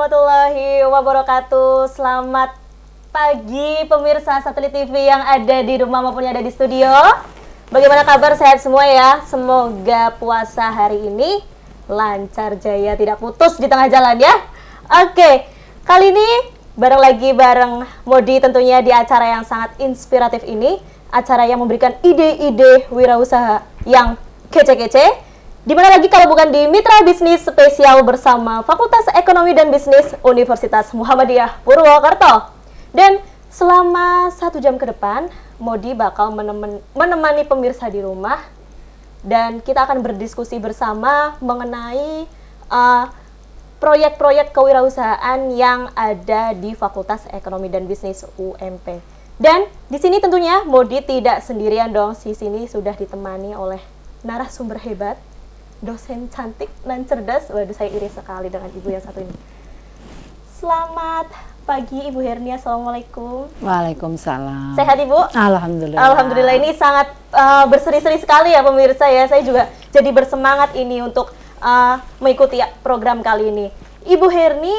warahmatullahi wabarakatuh. Selamat pagi pemirsa Satelit TV yang ada di rumah maupun yang ada di studio. Bagaimana kabar, sehat semua ya? Semoga puasa hari ini lancar jaya, tidak putus di tengah jalan ya. Oke, kali ini bareng Modi tentunya di acara yang sangat inspiratif ini. Acara yang memberikan ide-ide wirausaha yang kece-kece. Dimana lagi kalau bukan di Mitra Bisnis Spesial bersama Fakultas Ekonomi dan Bisnis Universitas Muhammadiyah Purwokerto. Dan selama 1 jam ke depan, Modi bakal menemani pemirsa di rumah. Dan kita akan berdiskusi bersama mengenai proyek-proyek kewirausahaan yang ada di Fakultas Ekonomi dan Bisnis UMP. Dan di sini tentunya Modi tidak sendirian dong. Di sini sudah ditemani oleh narasumber hebat, dosen cantik dan cerdas. Waduh, saya iri sekali dengan ibu yang satu ini. Selamat pagi Ibu Hernia, Assalamualaikum. Waalaikumsalam. Sehat Ibu? Alhamdulillah. Alhamdulillah, ini sangat berseri-seri sekali ya pemirsa ya. Saya juga jadi bersemangat ini untuk mengikuti program kali ini. Ibu Herni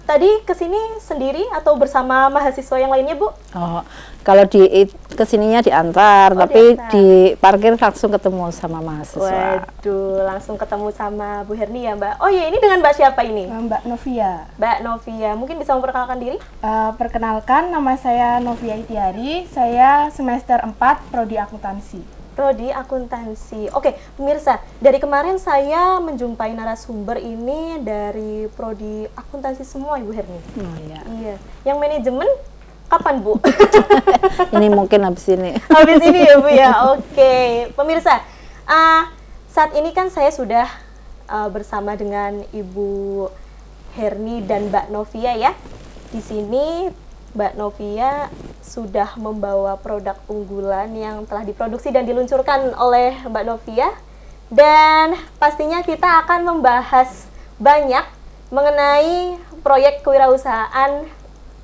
tadi kesini sendiri atau bersama mahasiswa yang lainnya, Bu? Oh, kalau kesininya diantar, tapi diantar. Di parkir langsung ketemu sama mahasiswa. Waduh, langsung ketemu sama Bu Herni ya, Mbak. Oh iya, ini dengan Mbak siapa ini? Mbak Novia. Mbak Novia, mungkin bisa memperkenalkan diri? Perkenalkan, nama saya Novia Itiari. Saya semester 4 Prodi Akuntansi. Prodi Akuntansi. Oke, pemirsa, dari kemarin saya menjumpai narasumber ini dari Prodi Akuntansi semua, Ibu Herni. Oh iya. Iya. Yang manajemen kapan, Bu? Ini mungkin habis ini. Habis ini ya, Bu ya. Oke, pemirsa, saat ini kan saya sudah bersama dengan Ibu Herni dan Mbak Novia ya. Di sini Mbak Novia sudah membawa produk unggulan yang telah diproduksi dan diluncurkan oleh Mbak Novia. Dan pastinya kita akan membahas banyak mengenai proyek kewirausahaan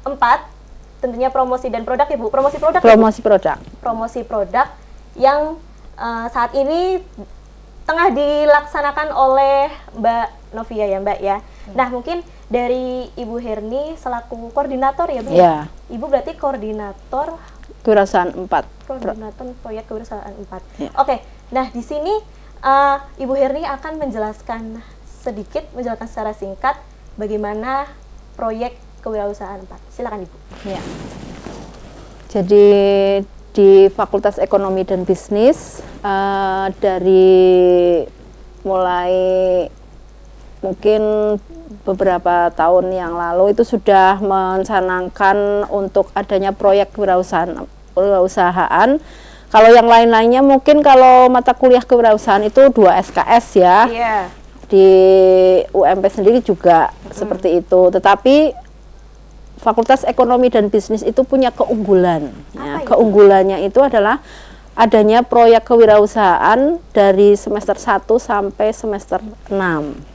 4. Tentunya promosi dan produk ya, Bu. Promosi produk. Promosi produk. Promosi produk yang saat ini tengah dilaksanakan oleh Mbak Novia ya, Mbak ya. Nah, mungkin dari Ibu Herni selaku koordinator ya, Bu? Ya. Ibu berarti koordinator kewirausahaan 4. Koordinator proyek kewirausahaan 4. Ya. Oke. Nah, di sini Ibu Herni akan menjelaskan secara singkat bagaimana proyek kewirausahaan 4. Silakan, Ibu. Ya. Jadi di Fakultas Ekonomi dan Bisnis dari mulai mungkin beberapa tahun yang lalu itu sudah mencanangkan untuk adanya proyek kewirausahaan. Kalau yang lain-lainnya mungkin kalau mata kuliah kewirausahaan itu 2 SKS ya. Yeah. Di UMP sendiri juga seperti itu. Tetapi Fakultas Ekonomi dan Bisnis itu punya keunggulan. Ya, keunggulannya itu adalah adanya proyek kewirausahaan dari semester 1 sampai semester 6.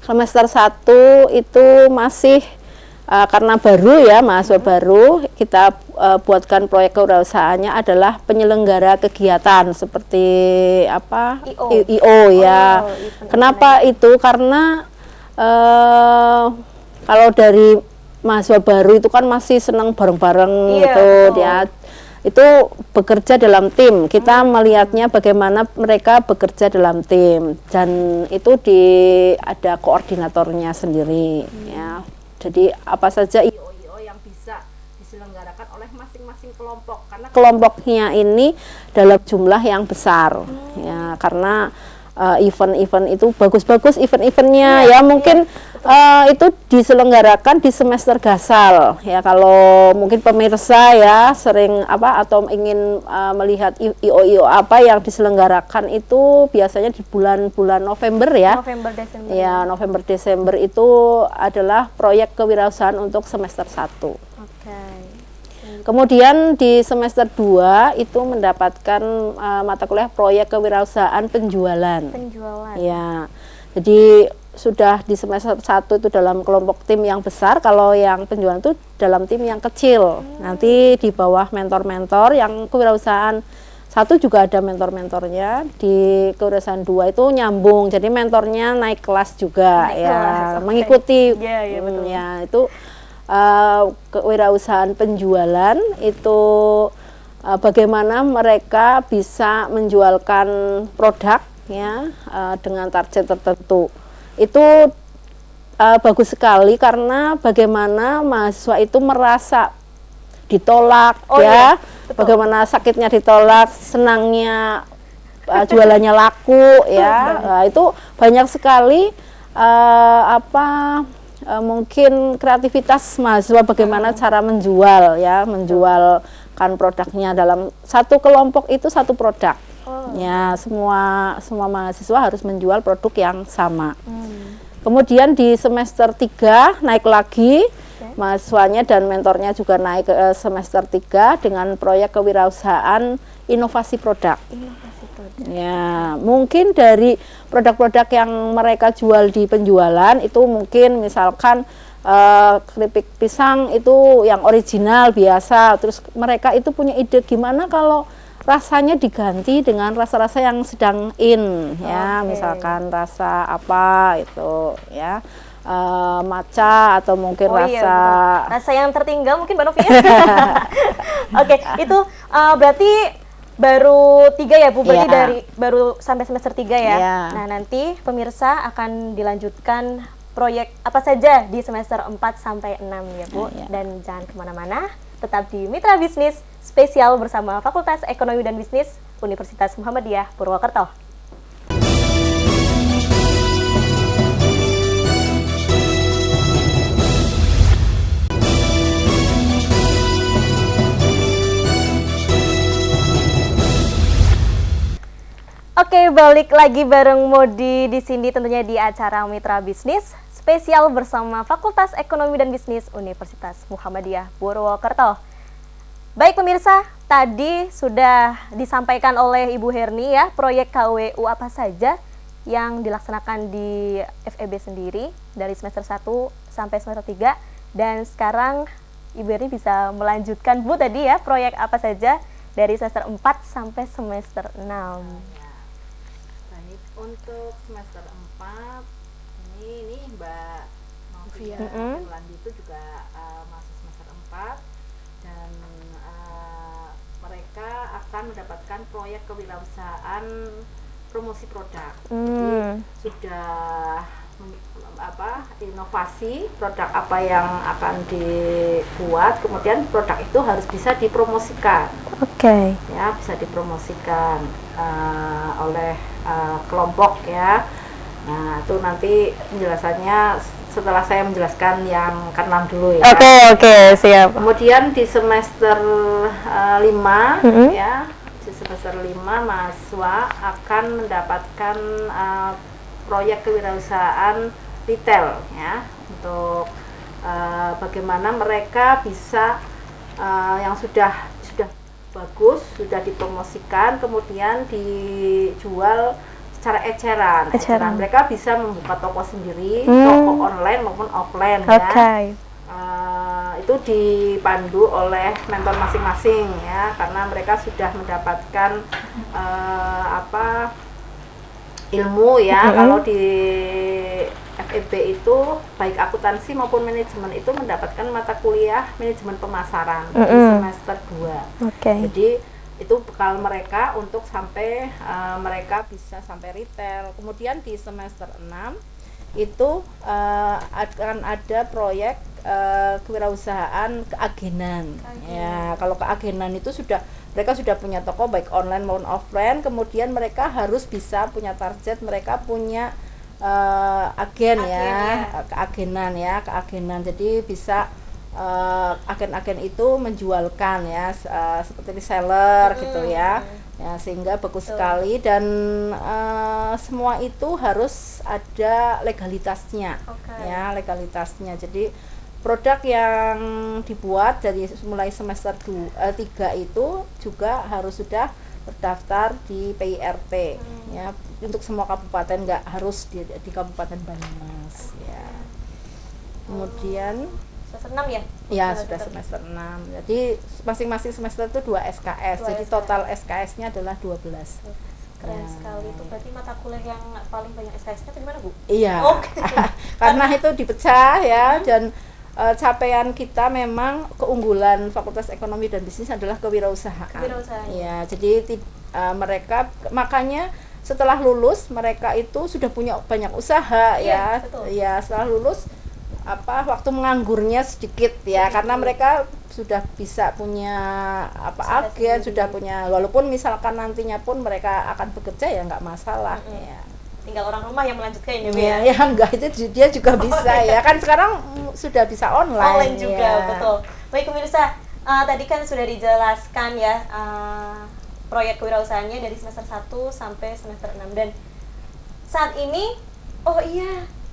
Semester 1 itu masih karena baru ya, mahasiswa baru, kita buatkan proyek kewirausahaannya adalah penyelenggara kegiatan seperti apa? IO ya. Kenapa itu? Karena kalau dari mahasiswa baru itu kan masih senang bareng-bareng gitu ya. Itu bekerja dalam tim. Kita melihatnya bagaimana mereka bekerja dalam tim, dan itu ada koordinatornya sendiri ya. Jadi apa saja IO yang bisa diselenggarakan oleh masing-masing kelompok, karena kelompoknya ini dalam jumlah yang besar ya, karena event-event itu bagus-bagus event-eventnya ya, mungkin itu diselenggarakan di semester gasal ya. Kalau mungkin pemirsa ya sering atau ingin melihat IO apa yang diselenggarakan itu biasanya di bulan-bulan November ya. November Desember. Ya, November Desember itu adalah proyek kewirausahaan untuk semester 1. Kemudian di semester 2 itu mendapatkan mata kuliah proyek kewirausahaan penjualan. Ya. Jadi sudah di semester 1 itu dalam kelompok tim yang besar, kalau yang penjualan itu dalam tim yang kecil. Nanti di bawah mentor-mentor yang kewirausahaan 1 juga ada mentor-mentornya, di kewirausahaan 2 itu nyambung, jadi mentornya naik kelas juga Naik ya, kelas, oke. mengikuti Iya, betul. ya itu kewirausahaan penjualan itu bagaimana mereka bisa menjualkan produk ya dengan target tertentu. Itu bagus sekali karena bagaimana mahasiswa itu merasa ditolak iya, ya, bagaimana sakitnya ditolak, senangnya jualannya laku ya. Nah, itu banyak sekali mungkin kreativitas mahasiswa bagaimana cara menjual ya, menjualkan produknya dalam satu kelompok itu satu produk. Ya, semua mahasiswa harus menjual produk yang sama. Kemudian di semester 3 naik lagi, mahasiswanya dan mentornya juga naik ke semester 3 dengan proyek kewirausahaan inovasi produk. Ya, mungkin dari produk-produk yang mereka jual di penjualan itu mungkin misalkan keripik pisang itu yang original biasa, terus mereka itu punya ide gimana kalau rasanya diganti dengan rasa-rasa yang sedang in ya, misalkan rasa apa itu ya, matcha atau mungkin rasa yang tertinggal mungkin Mbak Novi. Oke, itu berarti baru 3 ya Bu, berarti dari baru sampai semester 3 ya. Nah, nanti pemirsa akan dilanjutkan proyek apa saja di semester 4 sampai 6 ya Bu. Dan jangan kemana-mana, tetap di Mitra Bisnis spesial bersama Fakultas Ekonomi dan Bisnis Universitas Muhammadiyah Purwokerto. Oke, balik lagi bareng Modi di sini tentunya di acara Mitra Bisnis spesial bersama Fakultas Ekonomi dan Bisnis Universitas Muhammadiyah Purwokerto. Baik pemirsa, tadi sudah disampaikan oleh Ibu Herni ya, proyek KWU apa saja yang dilaksanakan di FEB sendiri dari semester 1 sampai semester 3. Dan sekarang Ibu Herni bisa melanjutkan Bu tadi ya, proyek apa saja dari semester 4 sampai semester 6. Baik, untuk semester 4 ini Mbak Novia Landi itu juga masuk semester 4 dan mereka akan mendapatkan proyek kewirausahaan promosi produk. Jadi sudah inovasi produk apa yang akan dibuat, kemudian produk itu harus bisa dipromosikan. Ya, bisa dipromosikan oleh kelompok ya. Nah, itu nanti penjelasannya setelah saya menjelaskan yang ke-6 dulu ya. Oke, siap. Kemudian di semester 5 ya, di semester 5 mahasiswa akan mendapatkan proyek kewirausahaan retail ya, untuk bagaimana mereka bisa yang sudah bagus, sudah dipromosikan, kemudian dijual secara eceran. Mereka bisa membuka toko sendiri, toko online maupun offline ya. Itu dipandu oleh mentor masing-masing ya, karena mereka sudah mendapatkan ilmu ya. Kalau di FEB itu baik akuntansi maupun manajemen itu mendapatkan mata kuliah manajemen pemasaran di semester 2. Jadi itu bekal mereka untuk sampai mereka bisa sampai retail. Kemudian di semester 6 itu akan ada proyek kewirausahaan keagenan. Ya, kalau keagenan itu mereka sudah punya toko baik online maupun offline, kemudian mereka harus bisa punya target, mereka punya agen ya, keagenan. Jadi bisa agen-agen itu menjualkan ya, seperti reseller gitu ya. Ya, sehingga bagus sekali dan semua itu harus ada legalitasnya. Ya, legalitasnya. Jadi produk yang dibuat dari mulai semester 3 itu juga harus sudah terdaftar di PIRT ya, untuk semua kabupaten, nggak harus di Kabupaten Banyumas ya. Kemudian semester 6 ya? Ya, sudah semester 6. Jadi masing-masing semester itu 2 SKS. Jadi total SKS-nya adalah 12. Keren sekali. Itu berarti mata kuliah yang paling banyak SKS-nya di mana, Bu? Iya. Oke. Karena itu dipecah ya, dan capaian kita memang keunggulan Fakultas Ekonomi dan Bisnis adalah kewirausahaan. Kewirausahaan. Ya, jadi mereka makanya setelah lulus mereka itu sudah punya banyak usaha ya. Betul. Ya, setelah lulus waktu menganggurnya sedikit ya, karena mereka sudah bisa punya agen, sudah punya, walaupun misalkan nantinya pun mereka akan bekerja ya nggak masalah ya. Tinggal orang rumah yang melanjutkan ini ya enggak, itu dia juga bisa ya, kan sekarang sudah bisa online juga ya. Betul. Baik pemirsa, tadi kan sudah dijelaskan ya proyek kewirausahaannya dari semester 1 sampai semester 6, dan saat ini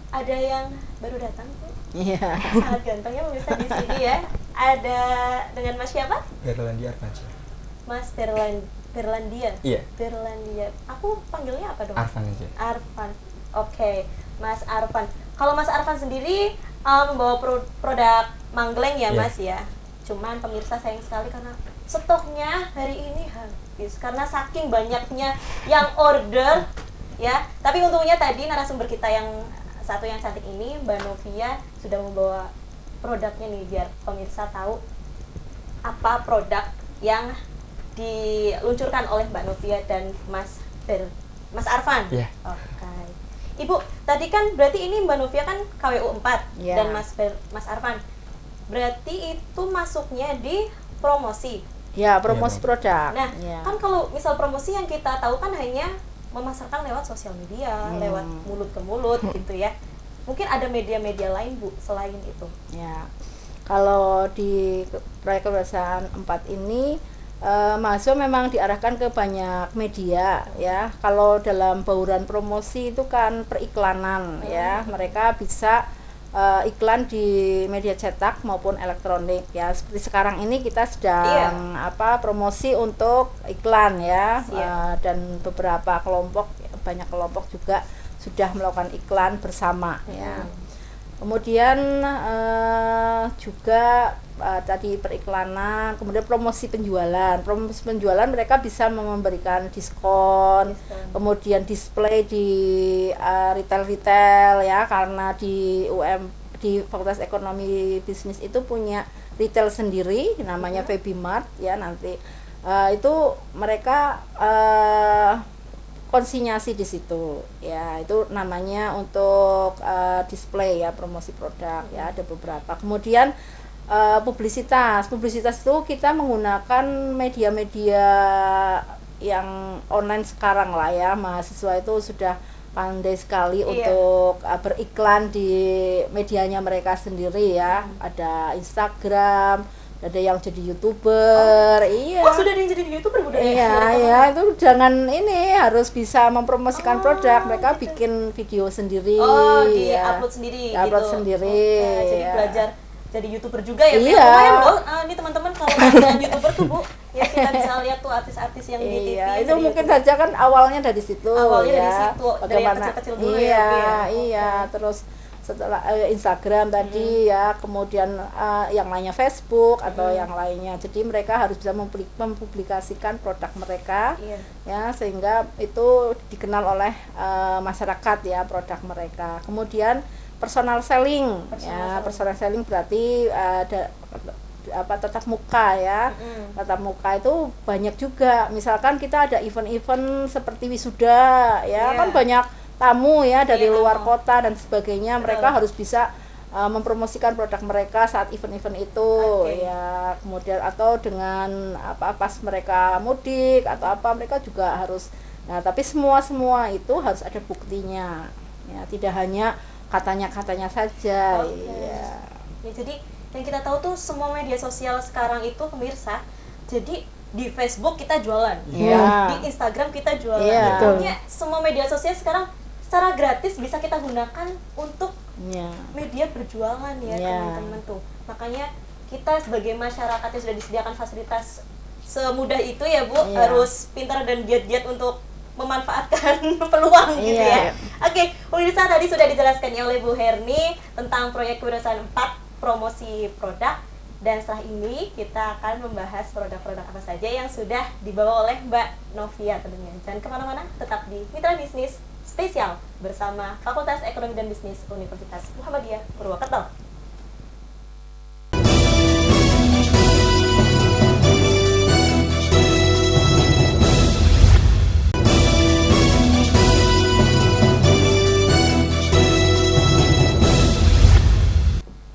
ada yang baru datang, Bu. Iya. Sangat gantengnya pemirsa di sini ya. Ada dengan Mas siapa? Berlandia Arfansyah. Mas Berlandia. Iya. Berlandia. Aku panggilnya apa dong? Arfan aja. Arfan. Oke, Mas Arfan. Kalau Mas Arfan sendiri membawa produk Manggleng ya, Mas ya. Cuman pemirsa sayang sekali karena stoknya hari ini habis karena saking banyaknya yang order ya. Tapi untungnya tadi narasumber kita yang satu yang cantik ini, Mbak Novia, sudah membawa produknya nih biar pemirsa tahu apa produk yang diluncurkan oleh Mbak Novia dan Mas Arfan. Iya. Oke. Ibu, tadi kan berarti ini Mbak Novia kan KWU 4 dan Mas Arfan. Berarti itu masuknya di promosi. Ya, promosi produk. Nah, kan kalau misal promosi yang kita tahu kan hanya memasarkan lewat sosial media, lewat mulut ke mulut gitu ya. Mungkin ada media-media lain, Bu, selain itu. Ya. Kalau di proyek kewirausahaan 4 ini mahasiswa memang diarahkan ke banyak media ya. Kalau dalam bauran promosi itu kan periklanan ya. Mereka bisa iklan di media cetak maupun elektronik ya. Seperti sekarang ini kita sedang promosi untuk iklan ya. Dan beberapa banyak kelompok juga sudah melakukan iklan bersama ya. Kemudian juga tadi periklanan, kemudian promosi penjualan. Promosi penjualan mereka bisa memberikan diskon, kemudian display di retail ya, karena di Fakultas Ekonomi Bisnis itu punya retail sendiri namanya Febimart ya. Nanti itu mereka konsinyasi di situ ya, itu namanya untuk display ya, promosi produk ya, ada beberapa. Kemudian publisitas itu kita menggunakan media-media yang online sekarang lah ya. Mahasiswa itu sudah pandai sekali untuk beriklan di medianya mereka sendiri ya. Ada Instagram, ada yang jadi YouTuber. Sudah ada yang jadi YouTuber, Bu? Iya, itu jangan harus bisa mempromosikan produk. Mereka bikin video sendiri. Di-upload sendiri sendiri. Jadi belajar jadi YouTuber juga ya. Lumayan loh. Ini teman-teman kalau belajar YouTuber tuh, Bu, ya kita bisa lihat tuh artis-artis yang di TV. Itu mungkin saja kan awalnya dari situ. Dari situ, dari yang kecil-kecil dulu ya. Terus setelah Instagram tadi ya, kemudian yang lainnya Facebook atau yang lainnya. Jadi mereka harus bisa mempublikasikan produk mereka ya, sehingga itu dikenal oleh masyarakat ya, produk mereka. Kemudian personal selling. Personal selling berarti ada tatap muka ya. Tatap muka itu banyak juga. Misalkan kita ada event-event seperti wisuda ya, kan banyak tamu ya dari luar kota dan sebagainya. Mereka harus bisa mempromosikan produk mereka saat event-event itu ya. Kemudian atau dengan pas mereka mudik atau mereka juga harus. Nah, tapi semua itu harus ada buktinya ya, tidak hanya katanya saja. Ya, jadi yang kita tahu tuh semua media sosial sekarang itu pemirsa, jadi di Facebook kita jualan, di Instagram kita jualan. Pokoknya semua media sosial sekarang secara gratis bisa kita gunakan untuk media perjuangan ya, teman-teman tuh. Makanya kita sebagai masyarakat yang sudah disediakan fasilitas semudah itu ya, Bu, harus pintar dan giat-giat untuk memanfaatkan peluang gitu ya. Oke, pemirsa, tadi sudah dijelaskan oleh Bu Herni tentang proyek kewirausahaan 4 promosi produk. Dan setelah ini kita akan membahas produk-produk apa saja yang sudah dibawa oleh Mbak Novia tentunya. Jangan kemana-mana, tetap di Mitra Bisnis Spesial bersama Fakultas Ekonomi dan Bisnis Universitas Muhammadiyah Purwokerto.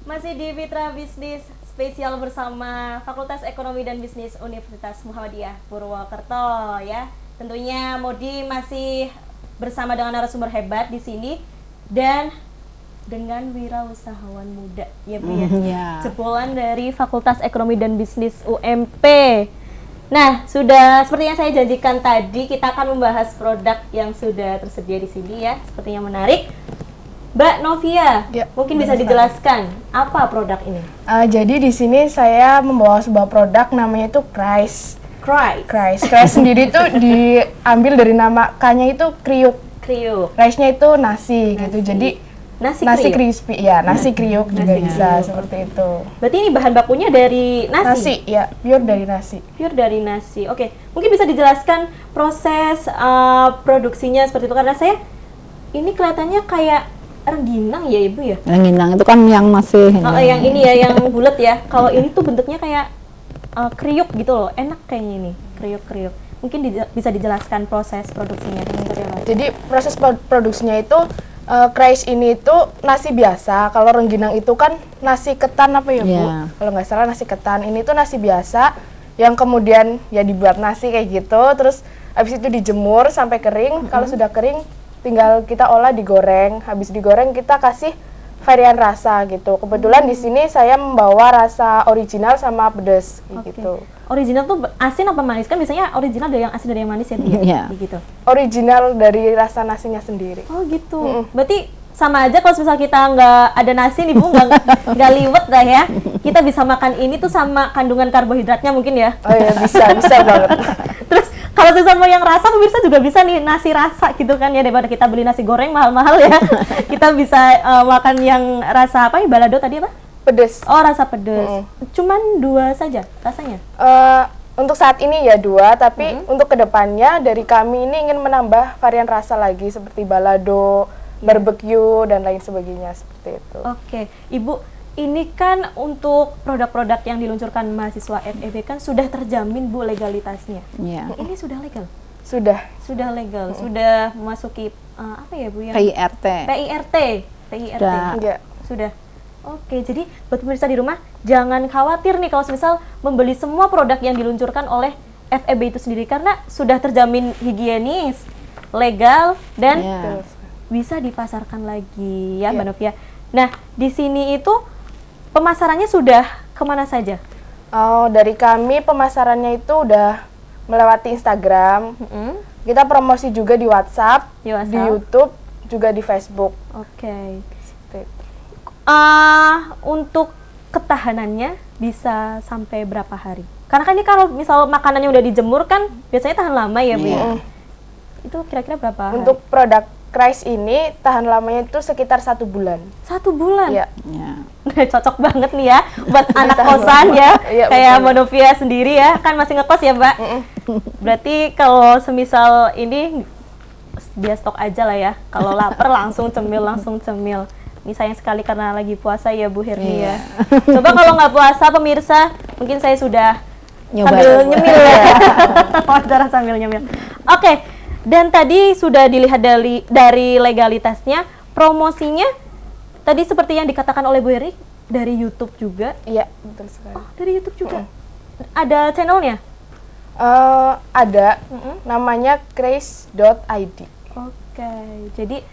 Masih di Mitra Bisnis Spesial bersama Fakultas Ekonomi dan Bisnis Universitas Muhammadiyah Purwokerto ya. Tentunya Modi masih bersama dengan narasumber hebat di sini dan dengan wirausahawan muda ya Bu ya. Jebolan dari Fakultas Ekonomi dan Bisnis UMP. Nah, sudah seperti yang saya janjikan tadi, kita akan membahas produk yang sudah tersedia di sini ya. Sepertinya menarik. Mbak Novia, mungkin bisa dijelaskan apa produk ini? Jadi di sini saya membawa sebuah produk namanya itu Kreis. Kreis Sendiri itu diambil dari nama K-nya itu kriuk. Kreisnya itu nasi gitu. Jadi nasi crispy, ya nasi kriuk juga bisa seperti itu. Berarti ini bahan bakunya dari nasi? Nasi, ya pure dari nasi. Pure dari nasi. Oke, mungkin bisa dijelaskan proses produksinya seperti itu karena saya ini kelihatannya kayak rengginang ya Ibu ya? Rengginang itu kan yang masih yang ini ya, yang bulat ya. Kalau ini tuh bentuknya kayak kriuk gitu loh, enak kayaknya ini, kriuk. Mungkin bisa dijelaskan proses produksinya. Jadi proses produksinya itu Kreis ini itu nasi biasa. Kalau rengginang itu kan nasi ketan apa ya Bu? Kalau nggak salah nasi ketan. Ini tuh nasi biasa yang kemudian ya dibuat nasi kayak gitu. Terus habis itu dijemur sampai kering. Kalau sudah kering tinggal kita olah, digoreng. Habis digoreng kita kasih varian rasa gitu. Kebetulan di sini saya membawa rasa original sama pedas gitu. Original tuh asin apa manis? Kan biasanya original dari yang asin dari yang manis ya dia. Gitu. Original dari rasa nasinya sendiri. Oh gitu. Berarti sama aja kalau misal kita nggak ada nasi nih Bu, nggak liwet dah ya. Kita bisa makan ini tuh sama kandungan karbohidratnya mungkin ya. Oh iya, bisa banget. Terus kalau misal mau yang rasa, pemirsa juga bisa nih nasi rasa gitu kan ya, daripada kita beli nasi goreng mahal-mahal ya. Kita bisa makan yang rasa apa ya, balado tadi apa? Pedes. Oh, rasa pedes. Cuman 2 saja rasanya? Untuk saat ini ya 2, tapi untuk kedepannya dari kami ini ingin menambah varian rasa lagi seperti balado, barbecue, dan lain sebagainya seperti itu. Oke, Ibu, ini kan untuk produk-produk yang diluncurkan mahasiswa FEB kan sudah terjamin Bu legalitasnya. Ini sudah legal? Sudah legal, sudah memasuki apa ya Bu ya? PIRT. Sudah. Oke, jadi buat pemirsa di rumah jangan khawatir nih kalau misal membeli semua produk yang diluncurkan oleh FEB itu sendiri karena sudah terjamin higienis, legal dan bisa dipasarkan lagi ya Mbak Novia. Nah, di sini itu pemasarannya sudah kemana saja? Oh, dari kami pemasarannya itu udah melewati Instagram. Kita promosi juga di WhatsApp, di YouTube, juga di Facebook. Oke. Untuk ketahanannya bisa sampai berapa hari? Karena kan ini kalau misal makanannya udah dijemur kan biasanya tahan lama ya Bu ya? Itu kira-kira berapa hari? Untuk produk Kreis ini tahan lamanya itu sekitar 1 bulan. 1 bulan? Iya. Cocok banget nih ya buat anak kosan ya. Kayak Mbak Novia sendiri ya, kan masih ngekos ya Mbak? Berarti kalau semisal ini dia stok aja lah ya. Kalau lapar langsung cemil. Ini sayang sekali karena lagi puasa ya Bu Hirni ya. Coba kalau nggak puasa pemirsa, mungkin saya sudah sambil nyemil ya. Wawancara sambil nyemil. Oke, dan tadi sudah dilihat dari legalitasnya, promosinya tadi seperti yang dikatakan oleh Bu Hirni dari YouTube juga. Iya, betul sekali. Oh, dari YouTube juga. Ada channelnya? Ada, namanya kreis.id. Oke, jadi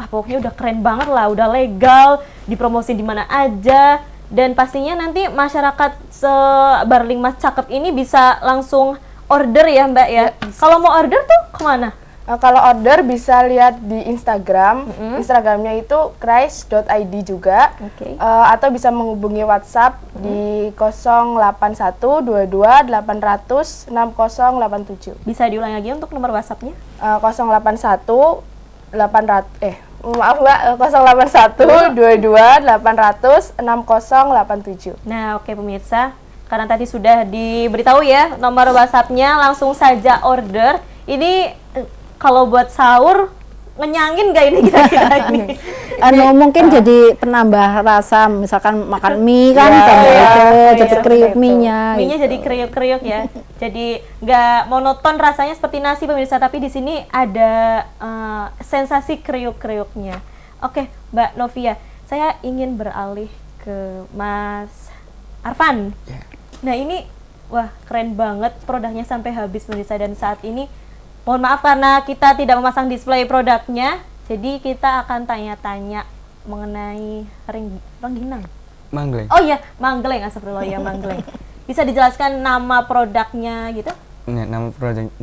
pokoknya udah keren banget lah, udah legal, dipromosi di mana aja, dan pastinya nanti masyarakat Barling Mas Cakep ini bisa langsung order ya Mbak ya. Kalau mau order tuh kemana? Kalau order bisa lihat di Instagram, Instagramnya itu kreis.id juga, atau bisa menghubungi WhatsApp di 08122 800 6087. Bisa diulang lagi untuk nomor WhatsAppnya? 081 Maaf Mbak, 081 22 800 6087. Nah, oke pemirsa, karena tadi sudah diberitahu ya nomor WhatsApp-nya, langsung saja order. Ini kalau buat sahur ngenyangin gak ini kira-kira ini? Mungkin jadi penambah rasa, misalkan makan mie kan jadi kriuk mie-nya. Mie-nya jadi kriuk-kriuk ya. Jadi nggak monoton rasanya seperti nasi pemirsa, tapi di sini ada sensasi kriuk-kriuknya. Oke, Mbak Novia, saya ingin beralih ke Mas Arfan. Nah ini, wah keren banget produknya sampai habis pemirsa, dan saat ini mohon maaf karena kita tidak memasang display produknya, jadi kita akan tanya-tanya mengenai rengginang. Manggleng. Oh iya, manggleng, astagfirullah ya, manggleng. Bisa dijelaskan nama produknya gitu? Nah,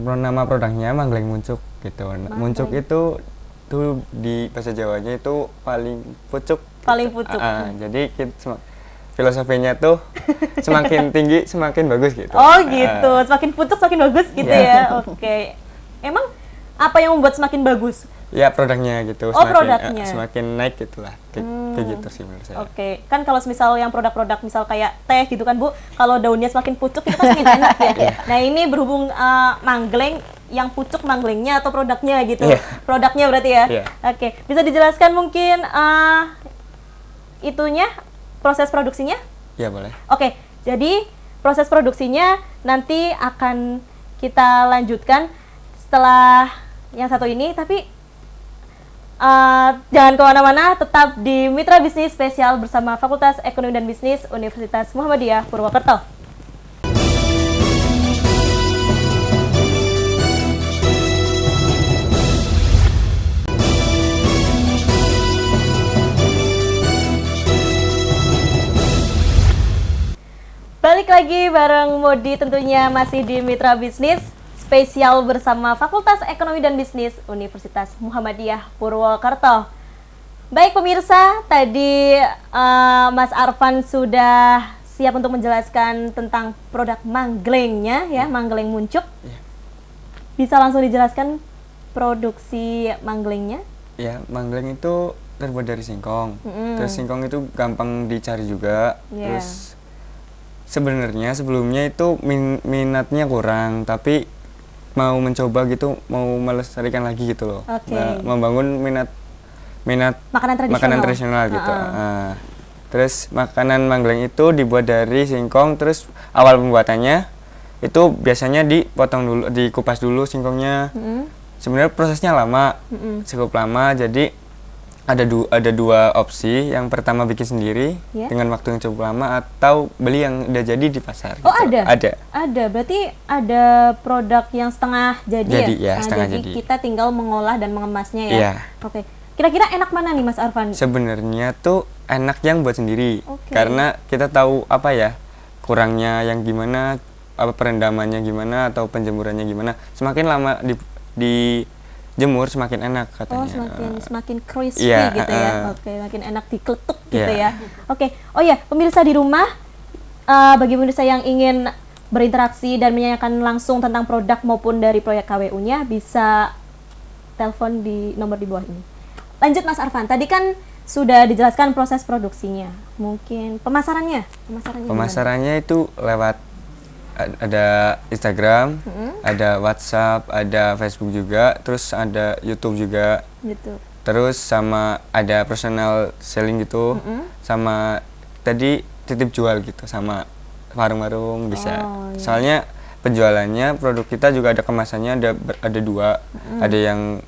nama produknya Manggleng Muncuk gitu. Muncuk itu tuh di bahasa Jawanya itu paling pucuk. Paling pucuk. Jadi filosofinya tuh semakin tinggi semakin bagus gitu. Oh gitu, semakin pucuk semakin bagus gitu ya. Oke. Emang apa yang membuat semakin bagus? Ya produknya gitu. Oh, produknya. Semakin naik gitulah. Kayak gitu sih menurut saya. Oke. Kan kalau misal yang produk-produk misal kayak teh gitu kan Bu, kalau daunnya semakin pucuk itu kan semakin enak ya. Nah ini berhubung manggleng, yang pucuk mangglengnya atau produknya gitu. Produknya berarti ya. Oke. Bisa dijelaskan mungkin itunya, proses produksinya? Ya boleh. Oke. Jadi proses produksinya nanti akan kita lanjutkan setelah yang satu ini, tapi jangan kemana-mana, tetap di Mitra Bisnis Spesial bersama Fakultas Ekonomi dan Bisnis Universitas Muhammadiyah Purwokerto. Balik lagi bareng Modi, tentunya masih di Mitra Bisnis Spesial bersama Fakultas Ekonomi dan Bisnis Universitas Muhammadiyah Purwokerto. Baik pemirsa, tadi Mas Arfan sudah siap untuk menjelaskan tentang produk mangglengnya ya, manggleng muncuk. Bisa langsung dijelaskan produksi mangglengnya? Ya, manggleng itu terbuat dari singkong. Terus singkong itu gampang dicari juga. Terus sebenarnya sebelumnya itu minatnya kurang, tapi mau mencoba gitu, mau melestarikan lagi gitu loh. Membangun minat makanan tradisional gitu. Terus makanan manggleng itu dibuat dari singkong. Terus awal pembuatannya itu biasanya dipotong dulu, dikupas dulu singkongnya. Sebenarnya prosesnya lama, cukup lama. Jadi ada dua opsi. Yang pertama bikin sendiri dengan waktu yang cukup lama, atau beli yang udah jadi di pasar. Oh gitu. Ada. Berarti ada produk yang setengah jadi ya? Setengah jadi. jadi. Kita tinggal mengolah dan mengemasnya ya? Iya. Oke. Kira-kira enak mana nih Mas Arfan? Sebenarnya tuh enak yang buat sendiri. Karena kita tahu apa ya, kurangnya yang gimana, apa perendamannya gimana, atau penjemurannya gimana. Semakin lama di jemur semakin enak katanya. Semakin crispy gitu ya. Makin enak dikeletuk gitu ya. Oh ya, pemirsa di rumah, bagi pemirsa yang ingin berinteraksi dan menanyakan langsung tentang produk maupun dari proyek KWU-nya, bisa telepon di nomor di bawah ini. Lanjut Mas Arfan, tadi kan sudah dijelaskan proses produksinya. Mungkin pemasarannya Pemasarannya itu lewat ada Instagram, ada WhatsApp, ada Facebook juga, terus ada YouTube juga. Terus sama ada personal selling gitu, sama tadi titip jual gitu, sama warung-warung bisa. Soalnya penjualannya produk kita juga ada kemasannya, ada dua, ada yang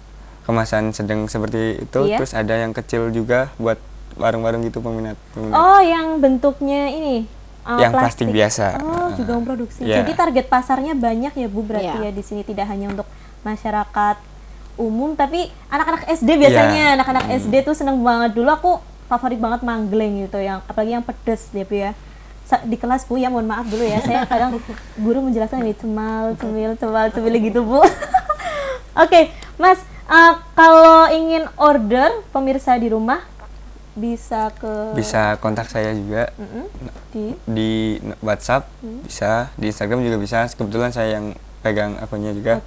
kemasan sedang seperti itu, terus ada yang kecil juga buat warung-warung gitu, peminat. Oh, yang bentuknya ini? Yang plastik biasa. Oh, juga memproduksi. Jadi target pasarnya banyak ya Bu, berarti ya di sini tidak hanya untuk masyarakat umum, tapi anak-anak SD biasanya. Anak-anak SD tuh seneng banget. Dulu aku favorit banget manggleng gitu, yang apalagi yang pedes ya Bu ya. Di kelas Bu ya, mohon maaf dulu ya, saya kadang guru menjelaskan ini cemil gitu Bu. Oke, Mas, kalau ingin order pemirsa di rumah bisa kontak saya juga di WhatsApp, bisa di Instagram juga bisa. Kebetulan saya yang pegang akunnya juga.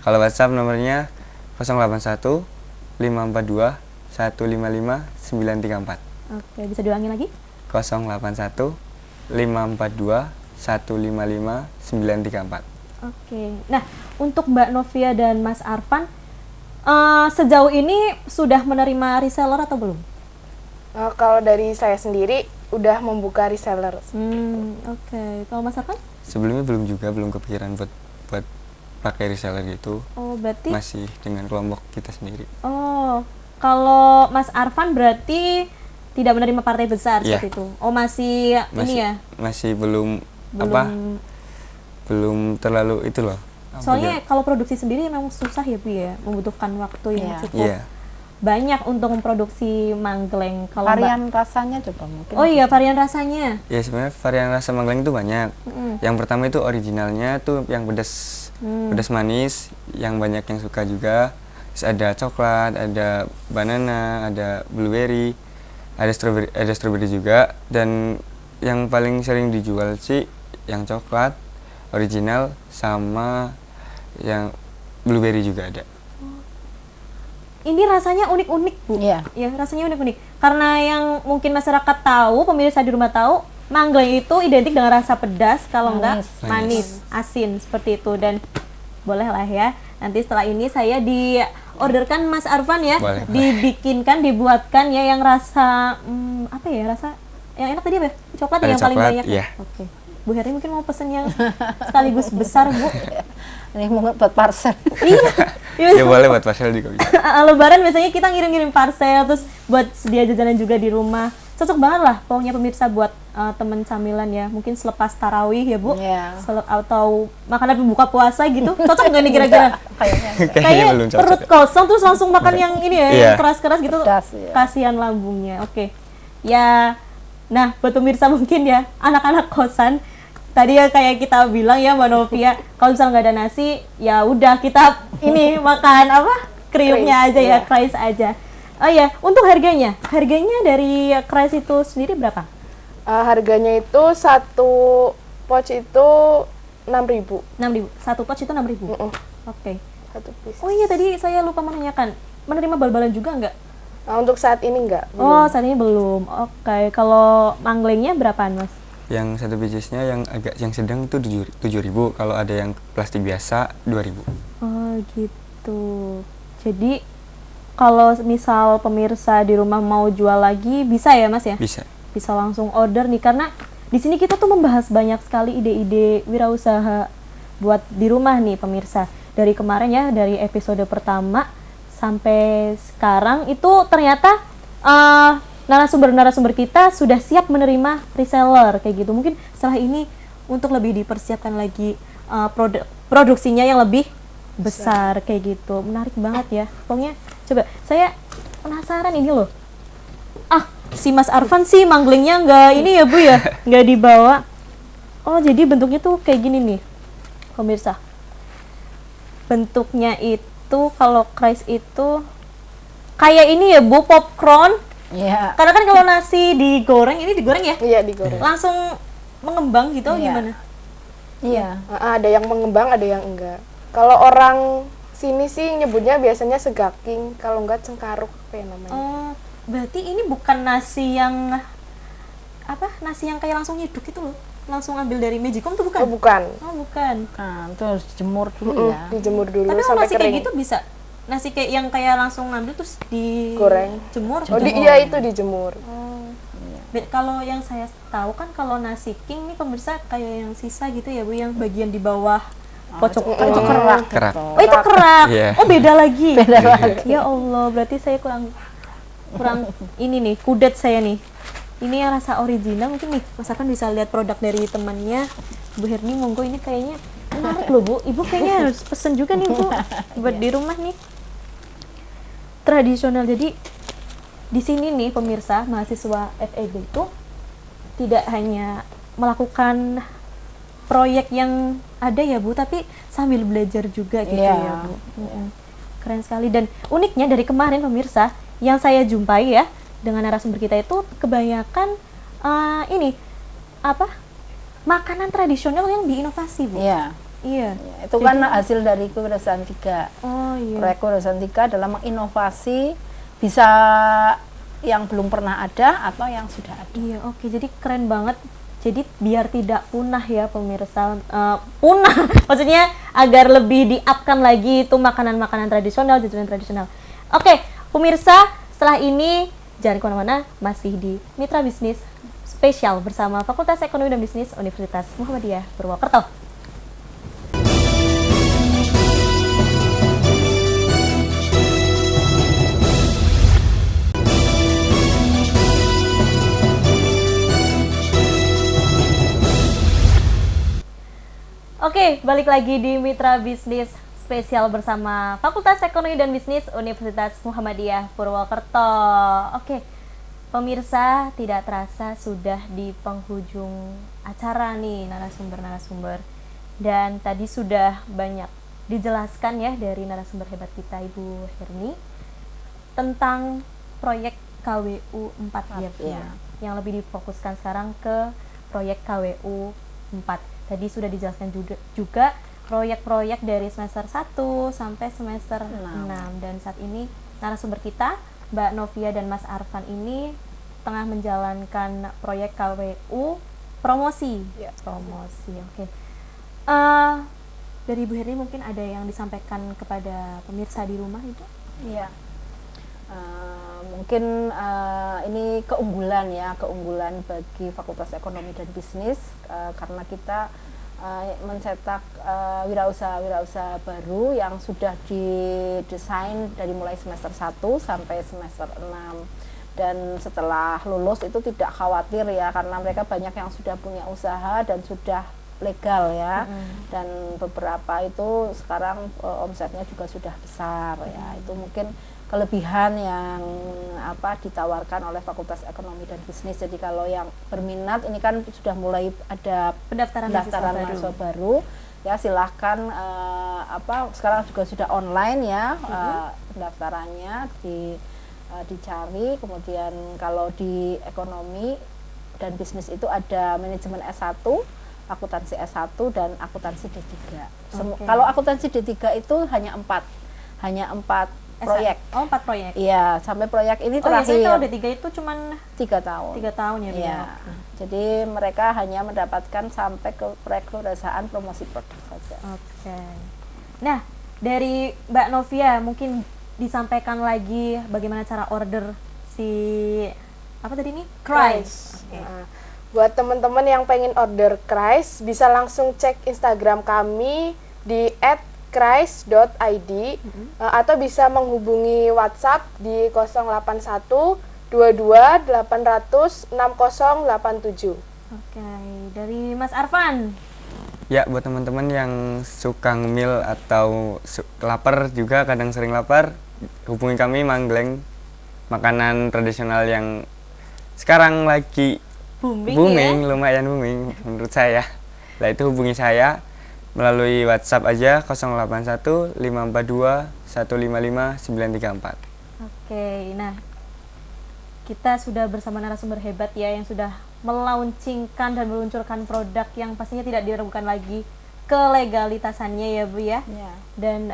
Kalau WhatsApp nomornya 081 542 155 934. Oke, bisa diulangi lagi? 081 542 155 934. Oke. Nah, untuk Mbak Novia dan Mas Arfan, sejauh ini sudah menerima reseller atau belum? Kalau dari saya sendiri udah membuka reseller. Oke. Kalau Mas Arfan? Sebelumnya belum kepikiran buat pakai reseller gitu. Oh, berarti masih dengan kelompok kita sendiri. Oh, kalau Mas Arfan berarti tidak menerima partai besar seperti itu. Oh, masih ini ya? Masih belum terlalu itu loh. Soalnya kalau produksi sendiri memang susah ya Bu ya, membutuhkan waktu yang cukup banyak untuk memproduksi manggleng. Kalau varian rasanya coba mungkin. Oh iya, varian rasanya. Ya sebenarnya varian rasa manggleng itu banyak. Yang pertama itu originalnya tuh yang pedas manis, yang banyak yang suka juga. Terus ada coklat, ada banana, ada blueberry, ada strawberry juga. Dan yang paling sering dijual sih yang coklat original sama yang blueberry juga ada. Ini rasanya unik-unik Bu. Iya. Ya, rasanya unik-unik. Karena yang mungkin masyarakat tahu, pemirsa di rumah tahu, manggleng itu identik dengan rasa pedas, kalau enggak manis, asin seperti itu. Dan bolehlah ya. Nanti setelah ini saya diorderkan Mas Arfan ya, dibikinkan, dibuatkan ya yang rasa apa ya, rasa yang enak tadi apa? Coklat ya yang paling banyak. Iya. Oke. Bu Heri mungkin mau pesen yang sekaligus besar Bu. Ini mau buat parcel. Iya. Ya boleh buat parcel juga bisa. Lebaran biasanya kita ngirim-ngirim parcel, terus buat sedia jajanan juga di rumah. Cocok banget lah pokoknya pemirsa buat temen camilan ya. Mungkin selepas tarawih ya Bu, atau makanan berbuka puasa gitu. Cocok nggak nih kira-kira? Kayaknya belum cocok. Perut kosong terus langsung makan yang ini ya, yang keras-keras gitu. Kasihan lambungnya. Oke. Ya, nah buat pemirsa mungkin ya, anak-anak kosan. Tadi ya kayak kita bilang ya Mbak Novia, kalau misalnya nggak ada nasi, ya udah kita ini makan apa? Kriuknya aja ya, kreis aja. Oh ya, untuk harganya dari kreis itu sendiri berapa? Harganya itu satu pouch itu 6.000. 6.000. Satu pouch itu 6.000. Oke. Satu piece. Oh iya, tadi saya lupa menanyakan, menerima bal-balan juga nggak? Untuk saat ini enggak. Oh, saat ini belum. Oke. Kalau manglengnya berapaan Mas? Yang satu piecesnya yang sedang itu 7.000, kalau ada yang plastik biasa 2.000. Oh gitu. Jadi kalau misal pemirsa di rumah mau jual lagi bisa ya Mas ya? Bisa. Bisa langsung order nih, karena di sini kita tuh membahas banyak sekali ide-ide wirausaha buat di rumah nih pemirsa. Dari kemarin ya, dari episode pertama sampai sekarang itu ternyata narasumber kita sudah siap menerima reseller kayak gitu. Mungkin setelah ini untuk lebih dipersiapkan lagi produksinya yang lebih besar kayak gitu. Menarik banget ya. Pokoknya coba saya penasaran ini loh. Si Mas Arfan sih manglengnya nggak ini ya Bu ya, nggak dibawa. Oh jadi bentuknya tuh kayak gini nih pemirsa. Bentuknya itu kalau kreis itu kayak ini ya Bu, popcorn. Iya. Karena kan kalau nasi digoreng, ini digoreng ya? Iya, digoreng. Langsung mengembang gitu gimana? Iya. Ada yang mengembang, ada yang enggak. Kalau orang sini sih nyebutnya biasanya segaking, kalau enggak cengkaruk apa ya namanya. Oh, berarti ini bukan nasi yang apa? Nasi yang kayak langsung hidup itu loh. Langsung ambil dari Magicom tuh bukan? Oh, bukan. Oh, bukan. Kan terus dijemur dulu ya. Dijemur dulu Tapi kalau sampai nasi kering. kayak gitu bisa? Nasi kayak yang kayak langsung ngambil terus Goreng. jemur? Oh, iya itu dijemur. Oh. Kalau yang saya tahu kan kalau nasi king nih pemirsa kayak yang sisa gitu ya Bu, yang bagian di bawah pojok Itu kerak. Kerak. Oh itu kerak. Iya. Oh beda lagi. Ya Allah, berarti saya kurang ini nih, kudet saya nih. Ini yang rasa original mungkin nih. Masakan bisa lihat produk dari temannya Bu Herni, monggo, ini kayaknya menarik loh Bu. Ibu kayaknya harus pesen juga nih Bu buat di rumah nih. Tradisional. Jadi di sini nih pemirsa, mahasiswa FEB itu tidak hanya melakukan proyek yang ada ya Bu, tapi sambil belajar juga gitu ya Bu. Keren sekali. Dan uniknya dari kemarin pemirsa, yang saya jumpai ya dengan narasumber kita itu kebanyakan ini apa, makanan tradisional yang diinovasi Bu. Iya. Iya. Ya, itu kan hasil dari Kewirausahaan 3. Oh iya. Proyek Kewirausahaan 3 adalah menginovasi bisa yang belum pernah ada atau yang sudah ada. Iya, oke. Jadi keren banget. Jadi biar tidak punah ya pemirsa, punah, maksudnya agar lebih di-up-kan lagi itu makanan-makanan tradisional, jajanan tradisional. Oke, pemirsa, setelah ini jangan kemana-mana, masih di Mitra Bisnis spesial bersama Fakultas Ekonomi dan Bisnis Universitas Muhammadiyah Purwokerto. Oke, balik lagi di Mitra Bisnis spesial bersama Fakultas Ekonomi dan Bisnis Universitas Muhammadiyah Purwokerto. Oke, pemirsa, tidak terasa sudah di penghujung acara nih narasumber-narasumber. Dan tadi sudah banyak dijelaskan ya dari narasumber hebat kita Ibu Herni tentang proyek KWU 4 ya, yang lebih difokuskan sekarang ke proyek KWU 4. Tadi sudah dijelaskan juga proyek-proyek dari semester 1 sampai semester 6. Dan saat ini narasumber kita, Mbak Novia dan Mas Arfan ini tengah menjalankan proyek KWU promosi. Ya. Promosi, oke. Dari Ibu Herni mungkin ada yang disampaikan kepada pemirsa di rumah itu? Iya. Mungkin ini keunggulan bagi Fakultas Ekonomi dan Bisnis karena kita mencetak wirausaha baru yang sudah didesain dari mulai semester 1 sampai semester 6. Dan setelah lulus itu tidak khawatir ya, karena mereka banyak yang sudah punya usaha dan sudah legal ya. Dan beberapa itu sekarang omsetnya juga sudah besar ya. Itu mungkin kelebihan yang ditawarkan oleh Fakultas Ekonomi dan Bisnis. Jadi kalau yang berminat, ini kan sudah mulai ada pendaftaran mahasiswa baru ya, silahkan sekarang juga sudah online ya, pendaftarannya dicari. Kemudian kalau di ekonomi dan bisnis itu ada manajemen S1, akuntansi S1 dan akuntansi D3. Kalau akuntansi D3 itu hanya 4 proyek. Oh, 4 proyek. Iya, sampai proyek ini terakhir. Oh, iya, D3 itu cuman 3 tahun. 3 tahun ya, Iya. Jadi mereka hanya mendapatkan sampai ke proyek kewirausahaan promosi produk saja. Oke. Nah, dari Mbak Novia mungkin disampaikan lagi bagaimana cara order si apa tadi nih? Kreis. Nah, buat teman-teman yang pengen order Kreis, bisa langsung cek Instagram kami di @kreis.id atau bisa menghubungi WhatsApp di 081 22 800 6087. Oke, dari Mas Arfan. Ya, buat teman-teman yang suka ngemil atau lapar juga, kadang sering lapar, hubungi kami Manggleng, makanan tradisional yang sekarang lagi booming ya? Lumayan booming menurut saya. Nah, itu hubungi saya melalui WhatsApp aja 081 542 155 934. Oke, nah kita sudah bersama narasumber hebat ya yang sudah melaunchingkan dan meluncurkan produk yang pastinya tidak diragukan lagi kelegalitasannya ya Bu ya. Dan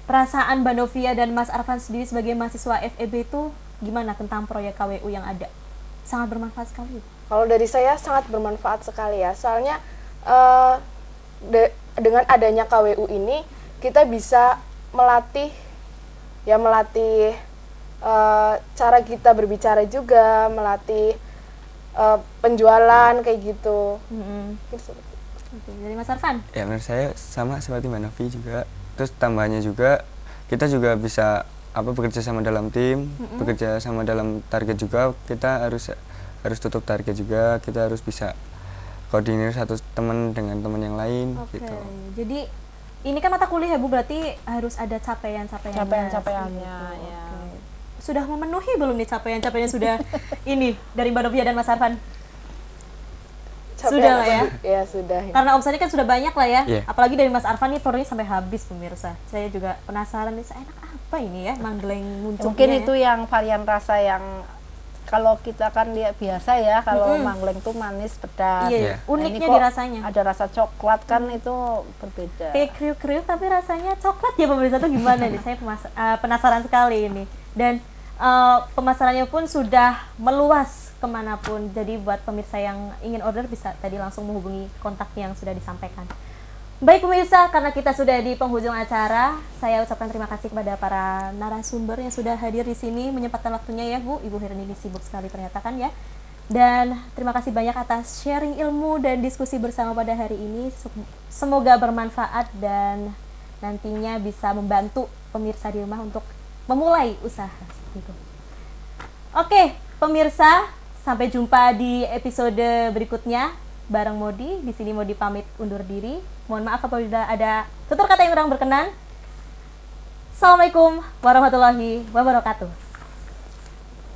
perasaan Mbak Novia dan Mas Arfan sendiri sebagai mahasiswa FEB itu gimana tentang proyek KWU yang ada? Sangat bermanfaat sekali. Kalau dari saya sangat bermanfaat sekali ya, soalnya dengan adanya KWU ini kita bisa melatih cara kita berbicara juga, melatih penjualan kayak gitu. Oke, dari Mas Arfan? Ya, menurut saya sama seperti Mbak Novi juga. Terus tambahannya juga kita juga bisa bekerja sama dalam tim, bekerja sama dalam target juga. Kita harus tutup target juga. Kita harus bisa koordinir satu teman dengan teman yang lain. Oke, gitu. jadi ini kan mata kuliah ya Bu, berarti harus ada capaian-capaiannya. Ya. Sudah memenuhi belum nih capaian-capaiannya sudah ini dari Mbak Novia dan Mas Arfan? Sudah lah ya? Ya sudah. Karena omsetnya kan sudah banyak lah ya. Yeah. Apalagi dari Mas Arfan nih produknya sampai habis pemirsa. Saya juga penasaran nih, enak apa ini ya Manggleng muncul. Mungkin itu yang varian rasa yang kalau kita kan lihat biasa ya, kalau mangleng tuh manis pedas. Iya, Nah, uniknya ini kok di rasanya. ada rasa coklat kan itu berbeda. Kayak kriuk-kriuk tapi rasanya coklat ya pemirsa tuh gimana nih? Saya penasaran sekali ini. Dan pemasarannya pun sudah meluas kemanapun. Jadi buat pemirsa yang ingin order bisa tadi langsung menghubungi kontak yang sudah disampaikan. Baik pemirsa, karena kita sudah di penghujung acara, saya ucapkan terima kasih kepada para narasumber yang sudah hadir di sini, menyempatkan waktunya ya Bu. Ibu Herni ini sibuk sekali ternyata kan ya. Dan terima kasih banyak atas sharing ilmu dan diskusi bersama pada hari ini. Semoga bermanfaat dan nantinya bisa membantu pemirsa di rumah untuk memulai usaha seperti itu. Oke, pemirsa, sampai jumpa di episode berikutnya bareng Modi. Di sini Modi pamit undur diri. Mohon maaf apabila ada tutur kata yang kurang berkenan. Assalamualaikum warahmatullahi wabarakatuh.